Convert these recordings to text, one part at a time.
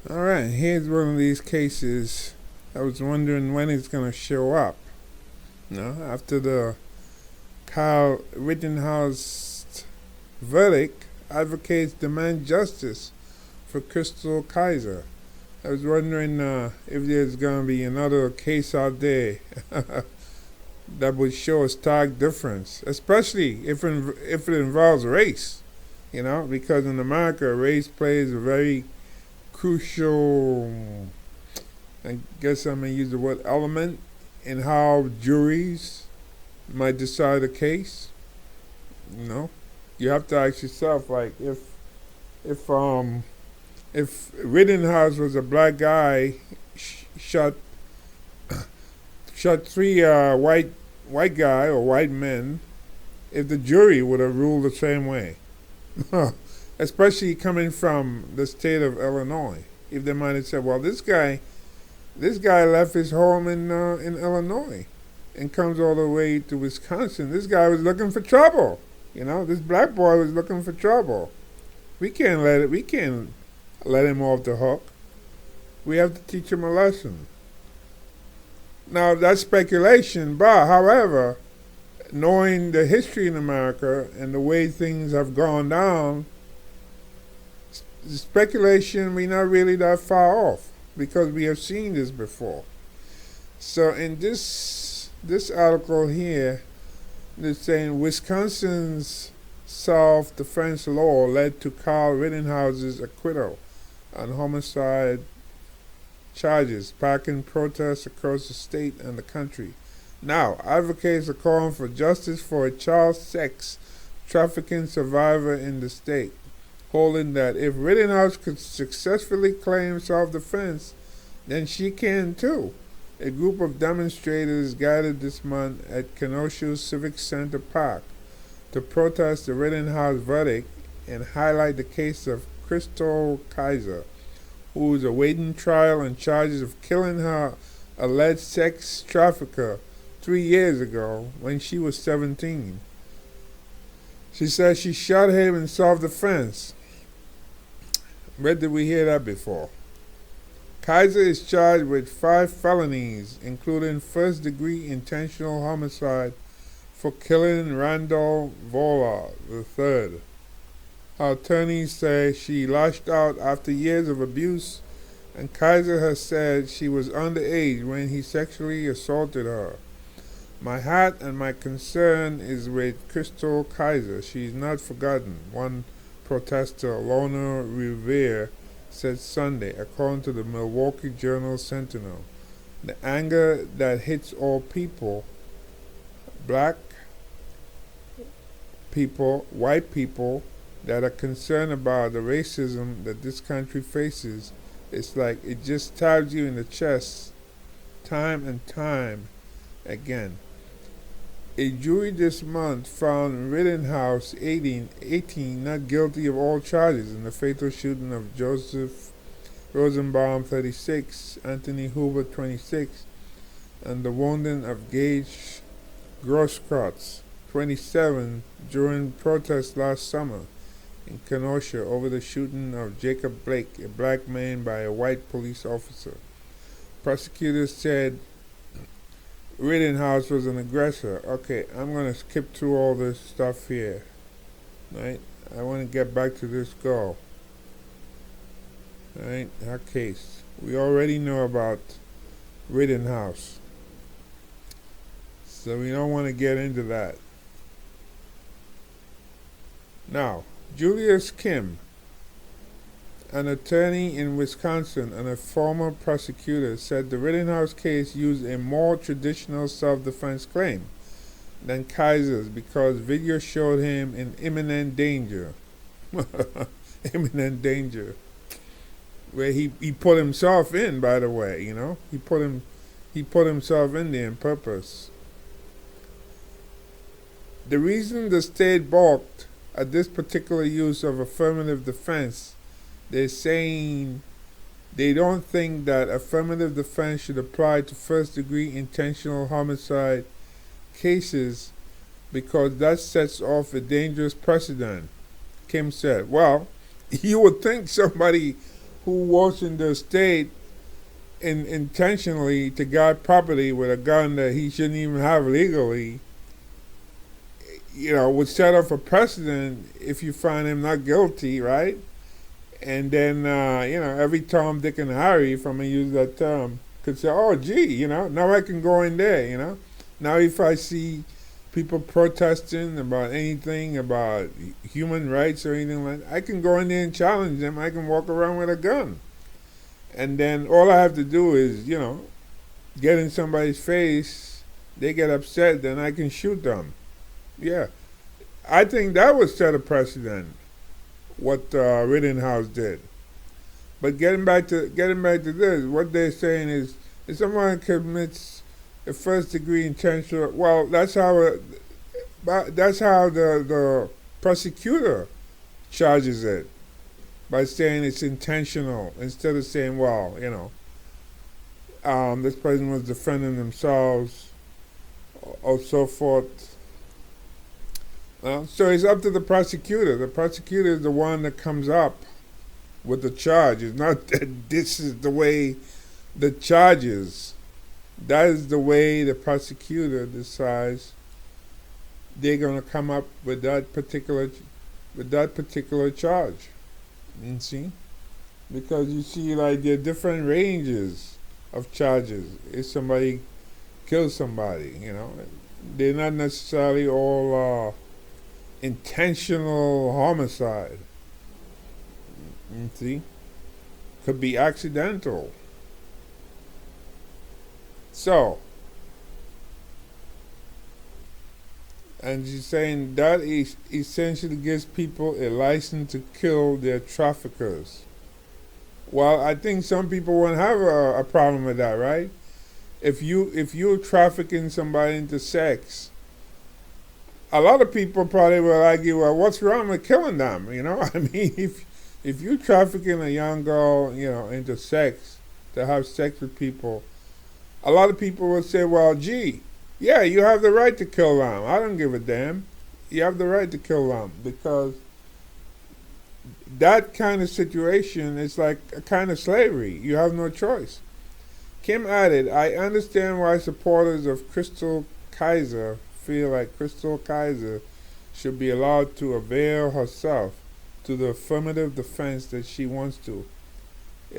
All right, here's one of these cases. I was wondering when it's going to show up. After the Kyle Rittenhouse verdict, advocates demand justice for Chrystul Kizer. I was wondering if there's going to be another case out there that would show a stark difference, especially if it involves race. Because in America, race plays a very crucial, I guess I'm going to use the word element, in how juries might decide a case. You know, you have to ask yourself, like, if if Rittenhouse was a black guy, shot three white guy or white men, if the jury would have ruled the same way, especially coming from the state of Illinois, if they might have said, well, this guy left his home in Illinois and comes all the way to Wisconsin. This guy was looking for trouble. This black boy was looking for trouble. We can't let him off the hook. We have to teach him a lesson. Now that's speculation, but however, knowing the history in America and the way things have gone down, speculation we're not really that far off because we have seen this before. So in this article here, they're saying Wisconsin's self-defense law led to Kyle Rittenhouse's acquittal on homicide charges, sparking protests across the state and the country. Now, advocates are calling for justice for a child sex trafficking survivor in the state, holding that if Rittenhouse could successfully claim self-defense, then she can too. A group of demonstrators gathered this month at Kenosha Civic Center Park to protest the Rittenhouse verdict and highlight the case of Chrystul Kizer, who is awaiting trial on charges of killing her alleged sex trafficker 3 years ago when she was 17. She said she shot him in self-defense. Where did we hear that before? Kizer is charged with 5 felonies, including first-degree intentional homicide for killing Randall Volar III. Her attorneys say she lashed out after years of abuse, and Kizer has said she was underage when he sexually assaulted her. My heart and my concern is with Chrystul Kizer. She is not forgotten, one protester, Lorna Revere, said Sunday, according to the Milwaukee Journal-Sentinel. The anger that hits all people, black people, white people, that are concerned about the racism that this country faces, it's like it just stabs you in the chest time and time again. A jury this month found Rittenhouse, 18, not guilty of all charges in the fatal shooting of Joseph Rosenbaum, 36, Anthony Hoover, 26, and the wounding of Gage Grosskreutz, 27, during protests last summer in Kenosha over the shooting of Jacob Blake, a black man, by a white police officer. Prosecutors said Rittenhouse was an aggressor. Okay, I'm going to skip through all this stuff here. Right? I want to get back to this girl. Right? Her case. We already know about Rittenhouse. So we don't want to get into that. Now, Julius Kim, an attorney in Wisconsin and a former prosecutor, said the Rittenhouse case used a more traditional self-defense claim than Kizer's because video showed him in imminent danger. Imminent danger. Where he put himself in, by the way, He put himself in there on purpose. The reason the state balked at this particular use of affirmative defense, they're saying they don't think that affirmative defense should apply to first-degree intentional homicide cases because that sets off a dangerous precedent, Kim said. Well, you would think somebody who works in the state intentionally to guard property with a gun that he shouldn't even have legally, would set up a precedent if you find him not guilty, right? And then, every Tom, Dick, and Harry, if I'm going to use that term, could say, oh, gee, now I can go in there. Now if I see people protesting about anything, about human rights or anything like that, I can go in there and challenge them. I can walk around with a gun. And then all I have to do is, get in somebody's face, they get upset, then I can shoot them. Yeah. I think that would set a precedent, what Rittenhouse did. But getting back to this, what they're saying is, if someone commits a first-degree intentional, well, that's how the prosecutor charges it, by saying it's intentional instead of saying, well, this person was defending themselves or so forth. So it's up to the prosecutor. The prosecutor is the one that comes up with the charge. It's not that this is the way the charge is. That is the way the prosecutor decides they're going to come up with that particular charge. You see? Because you see, like, there are different ranges of charges. If somebody kills somebody, they're not necessarily all intentional homicide. You see? Could be accidental. So, and she's saying that essentially gives people a license to kill their traffickers. Well, I think some people won't have a problem with that, right? If you're trafficking somebody into sex, a lot of people probably will argue, well, what's wrong with killing them? I mean, if you're trafficking a young girl, into sex, to have sex with people, a lot of people will say, well, gee, yeah, you have the right to kill them. I don't give a damn. You have the right to kill them, because that kind of situation is like a kind of slavery. You have no choice. Kim added, I understand why supporters of Chrystul Kizer feel like Chrystul Kizer should be allowed to avail herself to the affirmative defense that she wants to.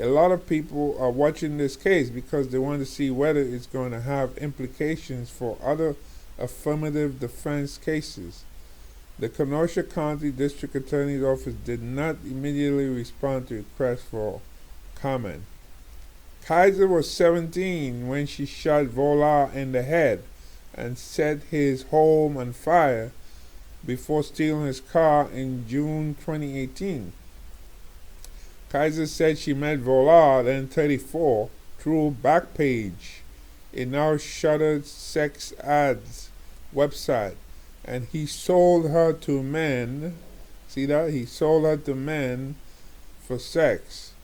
A lot of people are watching this case because they want to see whether it's going to have implications for other affirmative defense cases. The Kenosha County District Attorney's Office did not immediately respond to requests for comment. Kizer was 17 when she shot Volar in the head and set his home on fire before stealing his car in June 2018. Kizer said she met Volar, then 34, through Backpage, a now shuttered sex ads website, and he sold her to men. See that? He sold her to men for sex.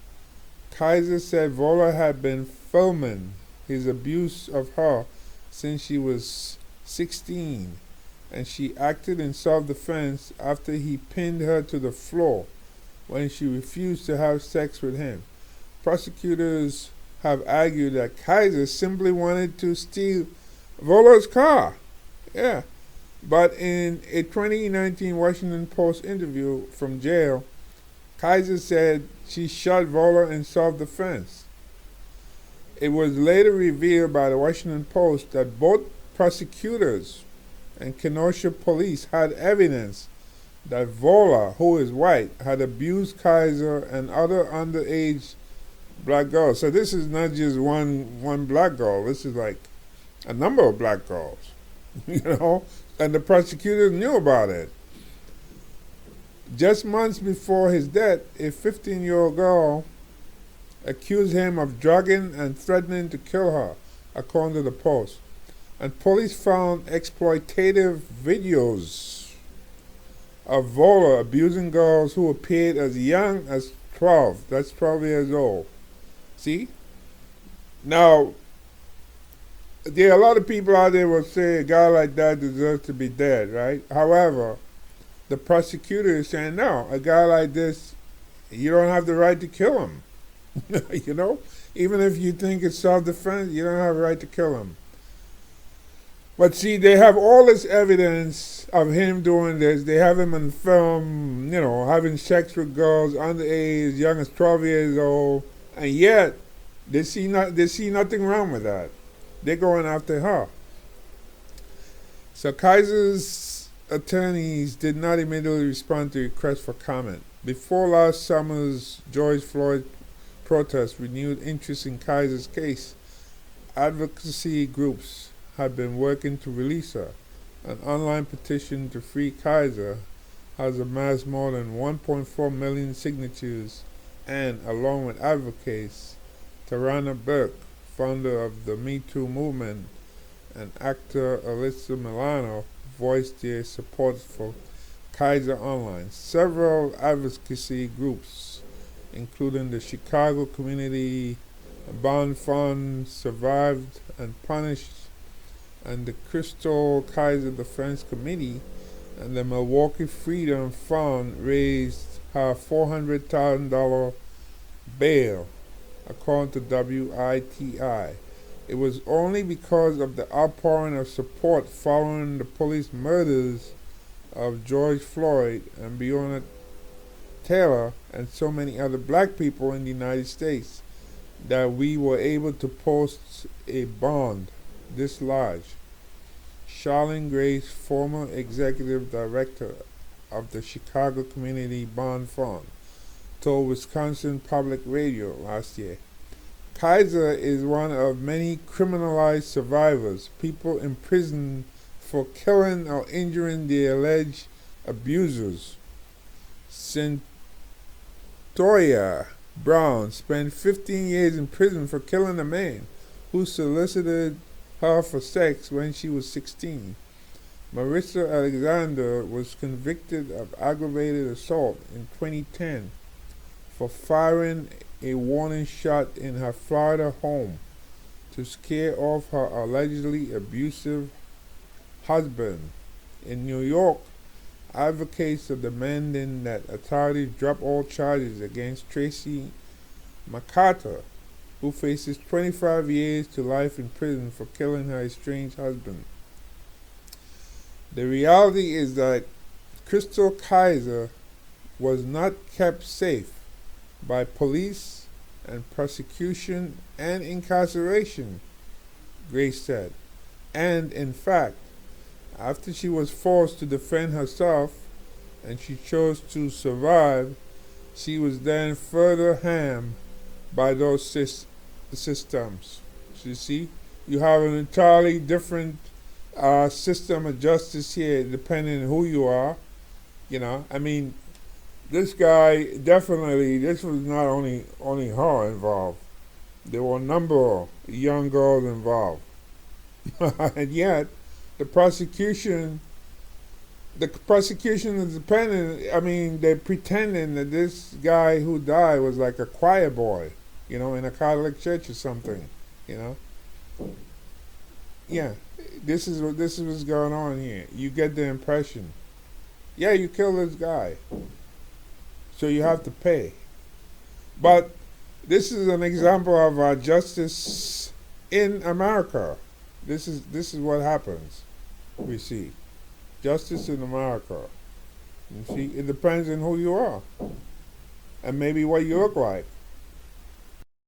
Kizer said Volar had been filming his abuse of her since she was 16, and she acted in self-defense after he pinned her to the floor when she refused to have sex with him. Prosecutors have argued that Kizer simply wanted to steal Volar's car. Yeah. But in a 2019 Washington Post interview from jail, Kizer said she shot Volar in self-defense. It was later revealed by the Washington Post that both prosecutors and Kenosha police had evidence that Volar, who is white, had abused Kizer and other underage black girls. So this is not just one black girl. This is like a number of black girls, and the prosecutors knew about it. Just months before his death, a 15-year-old girl accused him of drugging and threatening to kill her, according to the Post. And police found exploitative videos of Volar abusing girls who appeared as young as 12. That's 12 years old. See? Now, there are a lot of people out there who will say a guy like that deserves to be dead, right? However, the prosecutor is saying, no, a guy like this, you don't have the right to kill him. You know, even if you think it's self-defense, you don't have a right to kill him. But see, they have all this evidence of him doing this. They have him on film, having sex with girls underage, as young as 12 years old, and yet they see nothing wrong with that. They're going after her. So Kizer's attorneys did not immediately respond to requests for comment. Before last summer's George Floyd protests renewed interest in Kizer's case, advocacy groups had been working to release her. An online petition to free Kizer has amassed more than 1.4 million signatures, and along with advocates, Tarana Burke, founder of the Me Too movement, and actor Alyssa Milano, voiced their support for Kizer online. Several advocacy groups, including the Chicago Community Bond Fund, Survived and Punished, and the Chrystul Kizer Defense Committee, and the Milwaukee Freedom Fund raised her $400,000 bail, according to WITI. It was only because of the outpouring of support following the police murders of George Floyd and Breonna Taylor and so many other black people in the United States that we were able to post a bond this large. Charlene Grace, former executive director of the Chicago Community Bond Fund, told Wisconsin Public Radio last year. Kizer is one of many criminalized survivors, people in prison for killing or injuring their alleged abusers. Centoya Brown spent 15 years in prison for killing a man who solicited her for sex when she was 16. Marissa Alexander was convicted of aggravated assault in 2010 for firing a warning shot in her Florida home to scare off her allegedly abusive husband. In New York, advocates are demanding that authorities drop all charges against Tracy McCarter, who faces 25 years to life in prison for killing her estranged husband. The reality is that Chrystul Kizer was not kept safe by police and prosecution and incarceration, Grace said. And in fact, after she was forced to defend herself and she chose to survive, she was then further harmed by those systems. So you see, you have an entirely different system of justice here, depending on who you are. This guy definitely. This was not only her involved. There were a number of young girls involved, and yet the prosecution is dependent. They're pretending that this guy who died was like a choir boy, in a Catholic church or something, Yeah, this is what's going on here. You get the impression, yeah, you killed this guy, so you have to pay. But this is an example of justice in America. This is what happens. We see justice in America. You see, it depends on who you are and maybe what you look like.